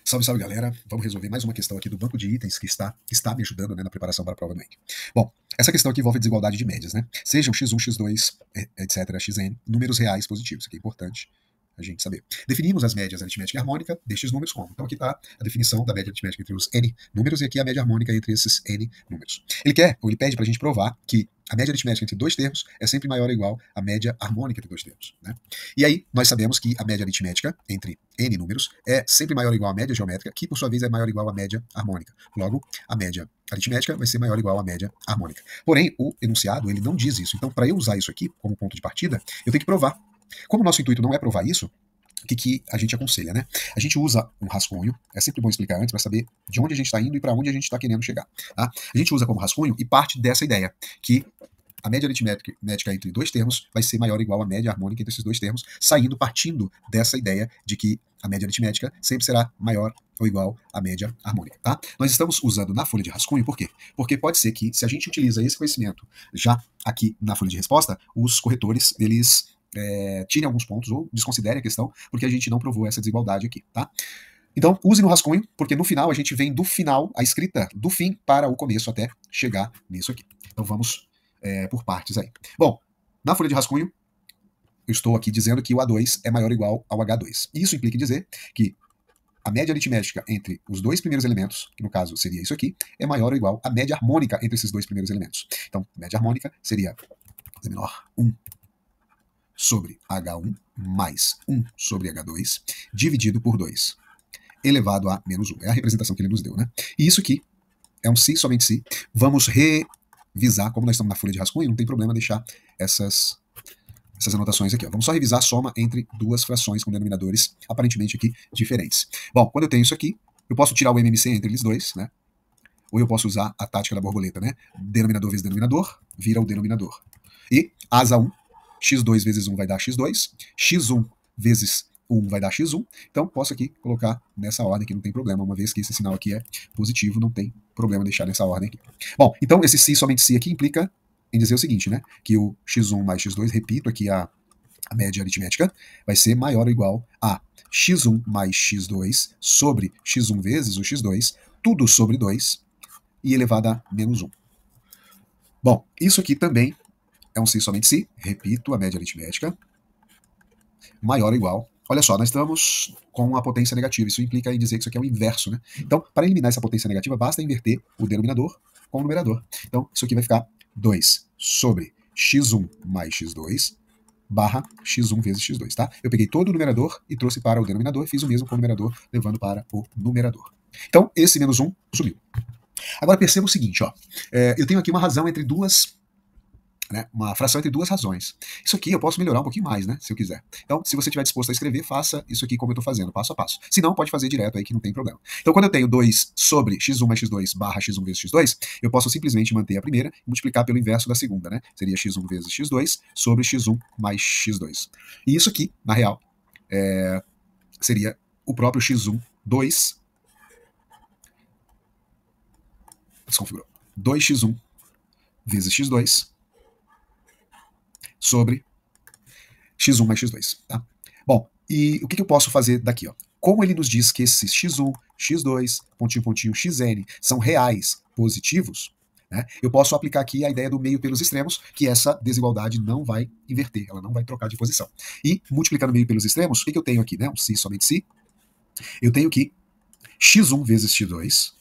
Salve, salve galera, vamos resolver mais uma questão aqui do banco de itens que está me ajudando, né, na preparação para a prova do Enem. Bom, essa questão aqui envolve desigualdade de médias, né? Sejam x1, x2, etc, xn, números reais positivos, isso aqui é importante a gente saber. Definimos as médias aritmética e harmônica destes números como? Então aqui está a definição da média aritmética entre os n números e aqui a média harmônica entre esses n números. Ele pede para a gente provar que a média aritmética entre dois termos é sempre maior ou igual à média harmônica entre dois termos, né? E aí nós sabemos que a média aritmética entre n números é sempre maior ou igual à média geométrica, que por sua vez é maior ou igual à média harmônica. Logo, a média aritmética vai ser maior ou igual à média harmônica. Porém, o enunciado ele não diz isso. Então, para eu usar isso aqui como ponto de partida, eu tenho que provar. Como o nosso intuito não é provar isso, o que a gente aconselha, né? A gente usa um rascunho, é sempre bom explicar antes para saber de onde a gente está indo e para onde a gente está querendo chegar. Tá? A gente usa como rascunho e parte dessa ideia, que a média aritmética entre dois termos vai ser maior ou igual à média harmônica entre esses dois termos, partindo dessa ideia de que a média aritmética sempre será maior ou igual à média harmônica. Tá? Nós estamos usando na folha de rascunho, por quê? Porque pode ser que, se a gente utiliza esse conhecimento já aqui na folha de resposta, os corretores, eles tirem alguns pontos ou desconsiderem a questão, porque a gente não provou essa desigualdade aqui, tá? Então, use no rascunho, porque no final a gente vem do final, a escrita do fim para o começo até chegar nisso aqui. Então vamos por partes aí. Bom, na folha de rascunho, eu estou aqui dizendo que o A2 é maior ou igual ao H2. Isso implica em dizer que a média aritmética entre os dois primeiros elementos, que no caso seria isso aqui, é maior ou igual à média harmônica entre esses dois primeiros elementos. Então, média harmônica seria menor 1 sobre H1 mais 1 sobre H2 dividido por 2 elevado a menos 1. É a representação que ele nos deu, né? E isso aqui é um si, somente si. Vamos revisar, como nós estamos na folha de rascunho, não tem problema deixar essas anotações aqui. Ó. Vamos só revisar a soma entre duas frações com denominadores aparentemente aqui diferentes. Bom, quando eu tenho isso aqui, eu posso tirar o MMC entre eles dois, né? Ou eu posso usar a tática da borboleta, né? Denominador vezes denominador, vira o denominador. E asa 1, x2 vezes 1 vai dar x2, x1 vezes 1 vai dar x1, então posso aqui colocar nessa ordem que não tem problema, uma vez que esse sinal aqui é positivo, não tem problema deixar nessa ordem aqui. Bom, então esse si, somente si aqui implica em dizer o seguinte, né, que o x1 mais x2, repito aqui a média aritmética, vai ser maior ou igual a x1 mais x2 sobre x1 vezes o x2, tudo sobre 2 e elevado a menos 1. Bom, isso aqui também é um si, somente si, repito a média aritmética, maior ou igual. Olha só, nós estamos com a potência negativa, isso implica em dizer que isso aqui é o inverso, né? Então, para eliminar essa potência negativa, basta inverter o denominador com o numerador. Então, isso aqui vai ficar 2 sobre x1 mais x2 barra x1 vezes x2, tá? Eu peguei todo o numerador e trouxe para o denominador, fiz o mesmo com o numerador, levando para o numerador. Então, esse menos 1 subiu. Agora, perceba o seguinte, ó. Eu tenho aqui uma razão entre duas... Né, uma fração entre duas razões. Isso aqui eu posso melhorar um pouquinho mais, né, se eu quiser. Então, se você estiver disposto a escrever, faça isso aqui como eu estou fazendo, passo a passo. Se não, pode fazer direto aí que não tem problema. Então, quando eu tenho 2 sobre x1 mais x2 barra x1 vezes x2, eu posso simplesmente manter a primeira e multiplicar pelo inverso da segunda, né? Seria x1 vezes x2 sobre x1 mais x2. E isso aqui, na real, seria o próprio x1, 2... Desconfigurou. 2x1 vezes x2 sobre x1 mais x2. Tá? Bom, e o que eu posso fazer daqui? Ó? Como ele nos diz que esses x1, x2, pontinho, pontinho, xn são reais positivos, né, eu posso aplicar aqui a ideia do meio pelos extremos, que essa desigualdade não vai inverter, ela não vai trocar de posição. E multiplicando meio pelos extremos, o que eu tenho aqui? Né? Um si, somente si. Eu tenho aqui x1 vezes x2,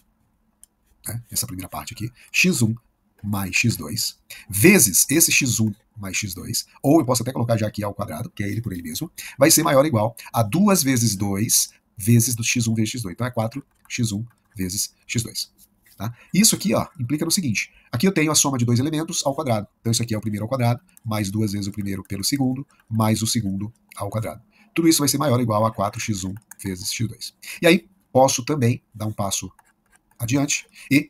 né, essa primeira parte aqui, x1 mais x2, vezes esse x1 mais x2, ou eu posso até colocar já aqui ao quadrado, que é ele por ele mesmo, vai ser maior ou igual a 2 vezes 2 vezes do x1 vezes x2. Então é 4x1 vezes x2. Tá? Isso aqui ó, implica no seguinte, aqui eu tenho a soma de dois elementos ao quadrado. Então isso aqui é o primeiro ao quadrado, mais 2 vezes o primeiro pelo segundo, mais o segundo ao quadrado. Tudo isso vai ser maior ou igual a 4x1 vezes x2. E aí posso também dar um passo adiante e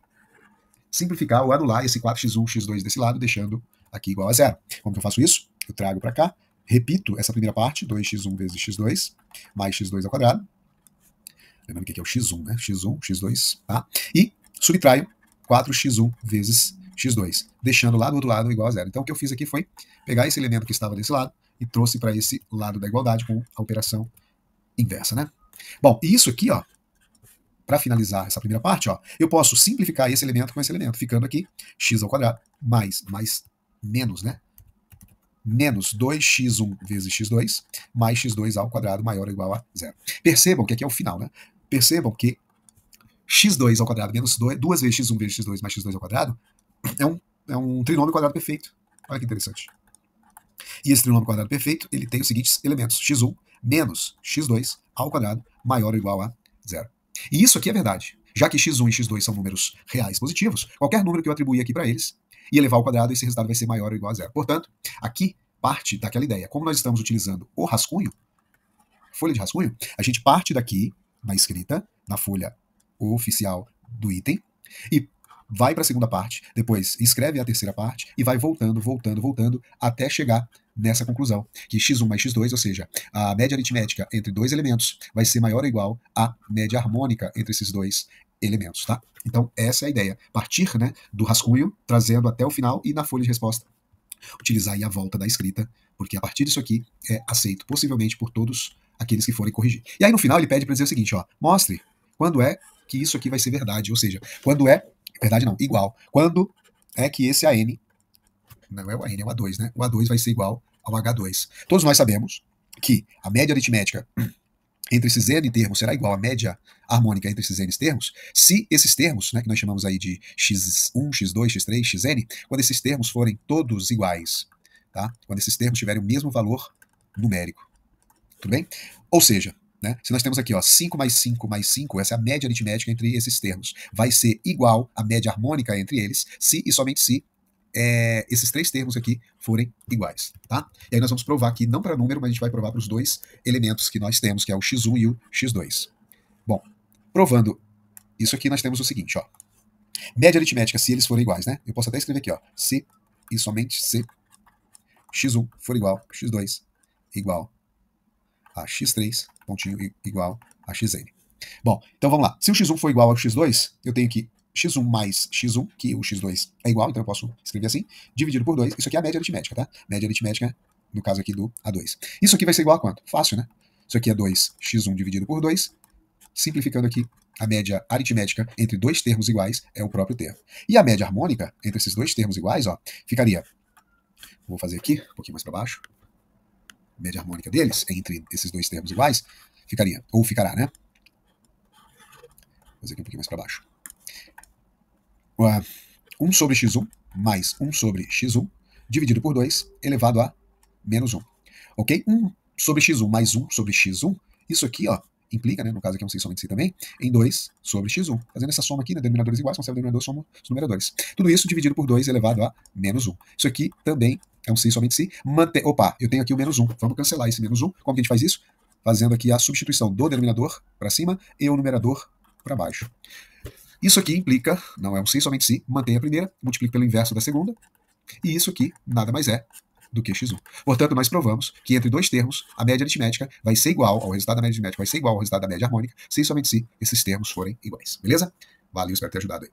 simplificar ou anular esse 4x1, x2 desse lado, deixando aqui igual a zero. Como que eu faço isso? Eu trago para cá, repito essa primeira parte, 2x1 vezes x2, mais x2 ao quadrado. Lembrando que aqui é o x1, né? x1, x2, tá? E subtraio 4x1 vezes x2, deixando lá do outro lado igual a zero. Então o que eu fiz aqui foi pegar esse elemento que estava desse lado e trouxe para esse lado da igualdade com a operação inversa, né? Bom, e isso aqui, ó, para finalizar essa primeira parte, ó, eu posso simplificar esse elemento com esse elemento, ficando aqui x ao quadrado mais menos, né? Menos 2x1 vezes x2 mais x2 ao quadrado maior ou igual a zero. Percebam que aqui é o final, né? Percebam que x2 ao quadrado menos 2 vezes x1 vezes x2 mais x2 ao quadrado é um trinômio quadrado perfeito. Olha que interessante. E esse trinômio quadrado perfeito, ele tem os seguintes elementos: x1 menos x2 ao quadrado maior ou igual a zero. E isso aqui é verdade. Já que x1 e x2 são números reais positivos, qualquer número que eu atribuir aqui para eles e elevar ao quadrado, esse resultado vai ser maior ou igual a zero. Portanto, aqui parte daquela ideia. Como nós estamos utilizando o rascunho, folha de rascunho, a gente parte daqui na escrita, na folha oficial do item, e vai para a segunda parte, depois escreve a terceira parte e vai voltando, até chegar nessa conclusão, que x1 mais x2, ou seja, a média aritmética entre dois elementos vai ser maior ou igual à média harmônica entre esses dois elementos, tá? Então, essa é a ideia. Partir, né, do rascunho, trazendo até o final e na folha de resposta utilizar aí a volta da escrita, porque a partir disso aqui é aceito possivelmente por todos aqueles que forem corrigir. E aí no final ele pede para dizer o seguinte, ó, mostre quando é que isso aqui vai ser verdade, ou seja, quando é, verdade não, igual, quando é que esse AN, não é o AN, é o A2, né? O A2 vai ser igual ao H2. Todos nós sabemos que a média aritmética entre esses n termos será igual à média harmônica entre esses n termos, se esses termos, né, que nós chamamos aí de x1, x2, x3, xn, quando esses termos forem todos iguais, tá? Quando esses termos tiverem o mesmo valor numérico. Tudo bem? Ou seja, né, se nós temos aqui ó, 5 mais 5 mais 5, essa é a média aritmética entre esses termos, vai ser igual à média harmônica entre eles, se e somente se esses três termos aqui forem iguais, tá? E aí nós vamos provar aqui, não para número, mas a gente vai provar para os dois elementos que nós temos, que é o x1 e o x2. Bom, provando isso aqui, nós temos o seguinte, ó. Média aritmética, se eles forem iguais, né? Eu posso até escrever aqui, ó. Se e somente se x1 for igual a x2 igual a x3, pontinho igual a xn. Bom, então vamos lá. Se o x1 for igual ao x2, eu tenho que x1 mais x1, que o x2 é igual, então eu posso escrever assim, dividido por 2. Isso aqui é a média aritmética, tá? Média aritmética, no caso aqui do A2. Isso aqui vai ser igual a quanto? Fácil, né? Isso aqui é 2x1 dividido por 2. Simplificando aqui, a média aritmética entre dois termos iguais é o próprio termo. E a média harmônica entre esses dois termos iguais, ó, ficaria... Vou fazer aqui, um pouquinho mais para baixo. A média harmônica deles, entre esses dois termos iguais, ficaria, ou ficará, né? Vou fazer aqui um pouquinho mais para baixo. 1 sobre x1 mais 1 sobre x1 dividido por 2 elevado a menos 1. Ok? 1 sobre x1 mais 1 sobre x1, isso aqui, ó, implica, né, no caso aqui é um 6 somente si também, em 2 sobre x1. Fazendo essa soma aqui, né, denominadores iguais, conserva o denominador, soma os numeradores. Tudo isso dividido por 2 elevado a menos 1. Isso aqui também é um 6 somente si. Opa, eu tenho aqui o menos 1. Vamos cancelar esse menos 1. Como que a gente faz isso? Fazendo aqui a substituição do denominador para cima e o numerador para baixo. Isso aqui implica, não é um si somente si, mantém a primeira, multiplica pelo inverso da segunda, e isso aqui nada mais é do que x1. Portanto, nós provamos que entre dois termos, a média aritmética vai ser igual ao resultado da média aritmética, vai ser igual ao resultado da média harmônica, se somente se esses termos forem iguais. Beleza? Valeu, espero ter ajudado aí.